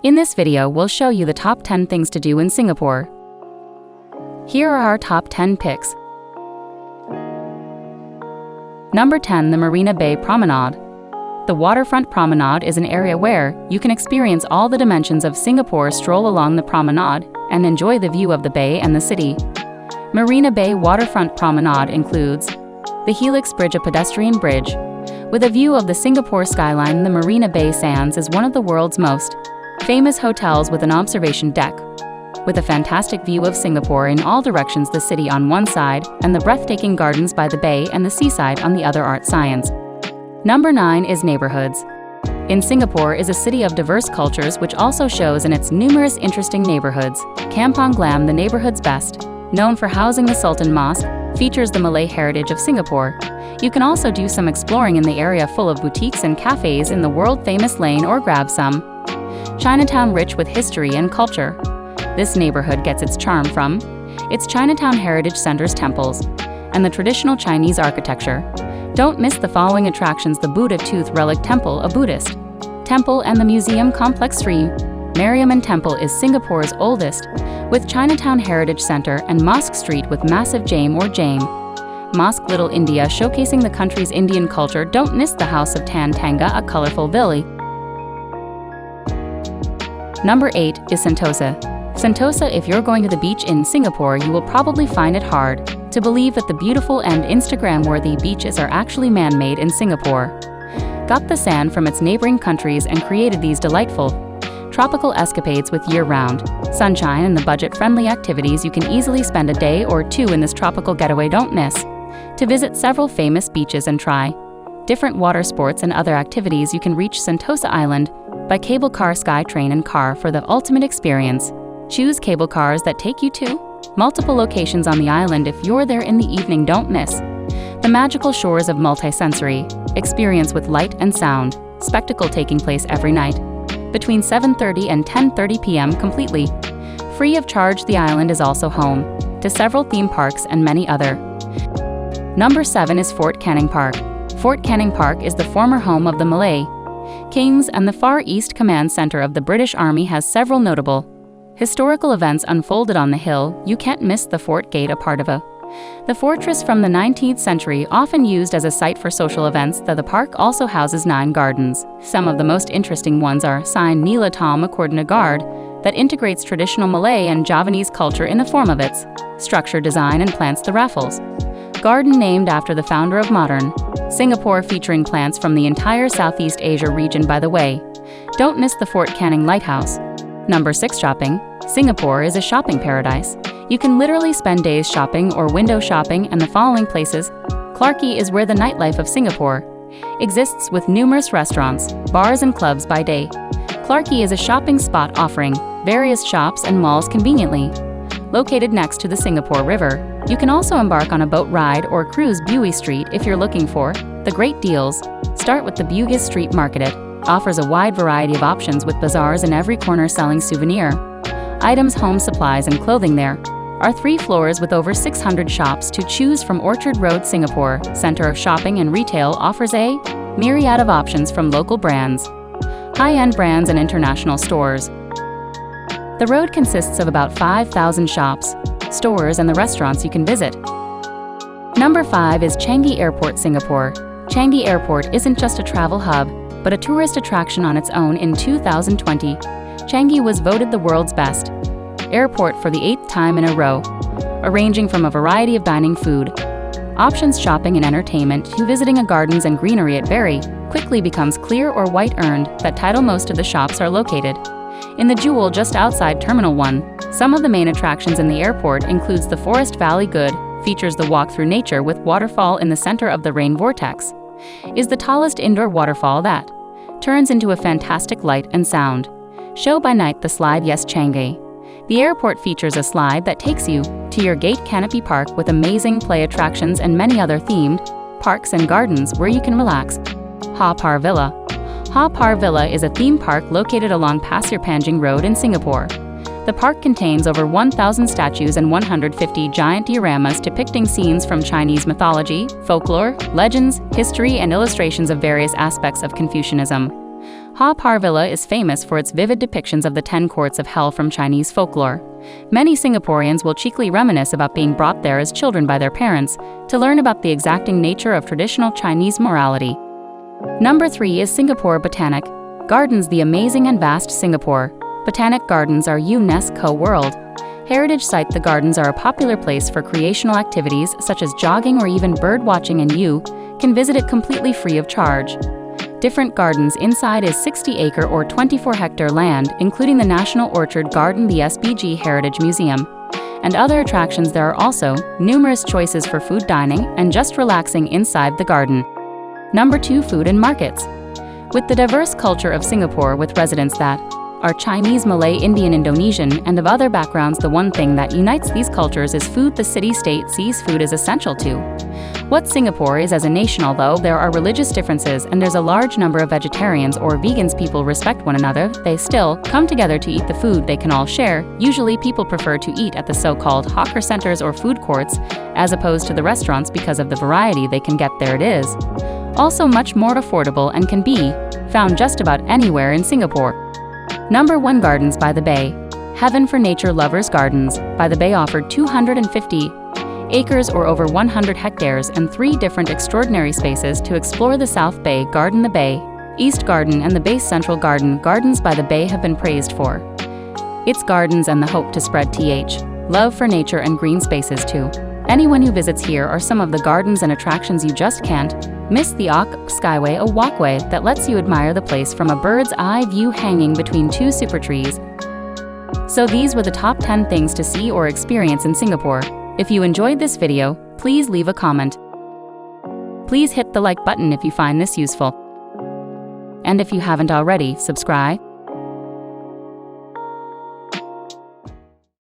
In this video, we'll show you the top 10 things to do in Singapore. Here are our top 10 picks. Number 10. The Marina Bay Promenade. The waterfront promenade is an area where you can experience all the dimensions of Singapore. Stroll along the promenade and enjoy the view of the bay and the city. Marina Bay Waterfront Promenade includes the Helix Bridge, a pedestrian bridge. With a view of the Singapore skyline, the Marina Bay Sands is one of the world's most famous hotels with an observation deck. With a fantastic view of Singapore in all directions, the city on one side and the breathtaking gardens by the bay and the seaside on the other. Art science. Number 9 is neighborhoods. In Singapore is a city of diverse cultures, which also shows in its numerous interesting neighborhoods. Kampong Glam, the neighborhood's best, known for housing the Sultan Mosque, features the Malay heritage of Singapore. You can also do some exploring in the area full of boutiques and cafes in the world-famous lane, or grab some. Chinatown, rich with history and culture. This neighborhood gets its charm from its Chinatown Heritage Center's temples and the traditional Chinese architecture. Don't miss the following attractions: the Buddha Tooth Relic Temple, a Buddhist temple, and the Museum Complex 3. Mariamman Temple is Singapore's oldest, with Chinatown Heritage Center, and Mosque Street with massive Jame Mosque. Little India, showcasing the country's Indian culture. Don't miss the House of Tan Tanga, a colorful villa. Number 8 is Sentosa. Sentosa. If you're going to the beach in Singapore, you will probably find it hard to believe that the beautiful and Instagram-worthy beaches are actually man-made in Singapore. Got the sand from its neighboring countries and created these delightful tropical escapades with year-round sunshine and the budget-friendly activities. You can easily spend a day or two in this tropical getaway. Don't miss to visit several famous beaches and try different water sports and other activities. You can reach Sentosa Island by cable car, sky train, and car for the ultimate experience. Choose cable cars that take you to multiple locations on the island. If you're there in the evening, don't miss the magical shores of multi-sensory experience with light and sound spectacle taking place every night between 7:30 and 10:30 p.m. completely free of charge. The island is also home to several theme parks and many other. Number 7 is Fort Canning Park. Fort Canning Park is the former home of the Malay Kings and the Far East Command Center of the British Army. Has several notable historical events unfolded on the hill. You can't miss the Fort Gate, a part of the fortress from the 19th century, often used as a site for social events. The park also houses 9 gardens. Some of the most interesting ones are Sign Nila Tom, a cordon guard that integrates traditional Malay and Javanese culture in the form of its structure, design, and plants. The Raffles Garden, named after the founder of modern Singapore, featuring plants from the entire Southeast Asia region. By the way, don't miss the Fort Canning Lighthouse. Number 6. Shopping. Singapore is a shopping paradise. You can literally spend days shopping or window shopping, and the following places. Clarke is where the nightlife of Singapore exists, with numerous restaurants, bars, and clubs by day. Clarke is a shopping spot offering various shops and malls conveniently located next to the Singapore River. You can also embark on a boat ride or cruise Bugis Street if you're looking for the great deals. Start with the Bugis Street Market. It offers a wide variety of options with bazaars in every corner selling souvenir items, home supplies, and clothing. There are 3 floors with over 600 shops to choose from. Orchard Road Singapore Center of Shopping and Retail offers a myriad of options from local brands, high-end brands, and international stores. The road consists of about 5,000 shops, stores, and the restaurants you can visit. Number 5 is Changi Airport, Singapore. Changi Airport isn't just a travel hub, but a tourist attraction on its own. In 2020, Changi was voted the world's best airport for the 8th time in a row, arranging from a variety of dining, food options, shopping, and entertainment to visiting a gardens and greenery. It very quickly becomes clear or white-earned that title. Most of the shops are located in the Jewel just outside Terminal 1. Some of the main attractions in the airport includes the Forest Valley. Good features the walk through nature with waterfall in the center of the rain vortex. Is the tallest indoor waterfall that turns into a fantastic light and sound show by night. The slide. Yes, Changi. The airport features a slide that takes you to your gate canopy park with amazing play attractions and many other themed parks and gardens where you can relax. Ha Par Villa. Ha Par Villa is a theme park located along Pasir Panjang Road in Singapore. The park contains over 1,000 statues and 150 giant dioramas depicting scenes from Chinese mythology, folklore, legends, history, and illustrations of various aspects of Confucianism. Ha Par Villa is famous for its vivid depictions of the 10 courts of hell from Chinese folklore. Many Singaporeans will cheekily reminisce about being brought there as children by their parents to learn about the exacting nature of traditional Chinese morality. Number 3 is Singapore Botanic Gardens. The amazing and vast Singapore Botanic Gardens are UNESCO World Heritage Site. The gardens are a popular place for recreational activities such as jogging or even bird watching, and you can visit it completely free of charge. Different gardens inside is 60-acre or 24-hectare land, including the National Orchard Garden, the SBG Heritage Museum, and other attractions. There are also numerous choices for food dining and just relaxing inside the garden. Number 2, food and markets. With the diverse culture of Singapore, with residents that are Chinese, Malay, Indian, Indonesian, and of other backgrounds, the one thing that unites these cultures is food. The city-state sees food as essential to what Singapore is as a nation. Although there are religious differences and there's a large number of vegetarians or vegans, people respect one another. They still come together to eat the food they can all share. Usually people prefer to eat at the so-called hawker centers or food courts as opposed to the restaurants because of the variety they can get there. It is also much more affordable and can be found just about anywhere in Singapore. Number 1, Gardens by the Bay. Heaven for nature lovers. Gardens by the Bay offered 250 acres or over 100 hectares and 3 different extraordinary spaces to explore. The South Bay Garden, the Bay East Garden, and the Bay Central Garden. Gardens by the Bay have been praised for its gardens and the hope to spread love for nature and green spaces too. Anyone who visits here are some of the gardens and attractions you just can't miss. The Skyway, a walkway that lets you admire the place from a bird's eye view hanging between 2 super trees. So these were the top 10 things to see or experience in Singapore. If you enjoyed this video, please leave a comment. Please hit the like button if you find this useful. And if you haven't already, subscribe.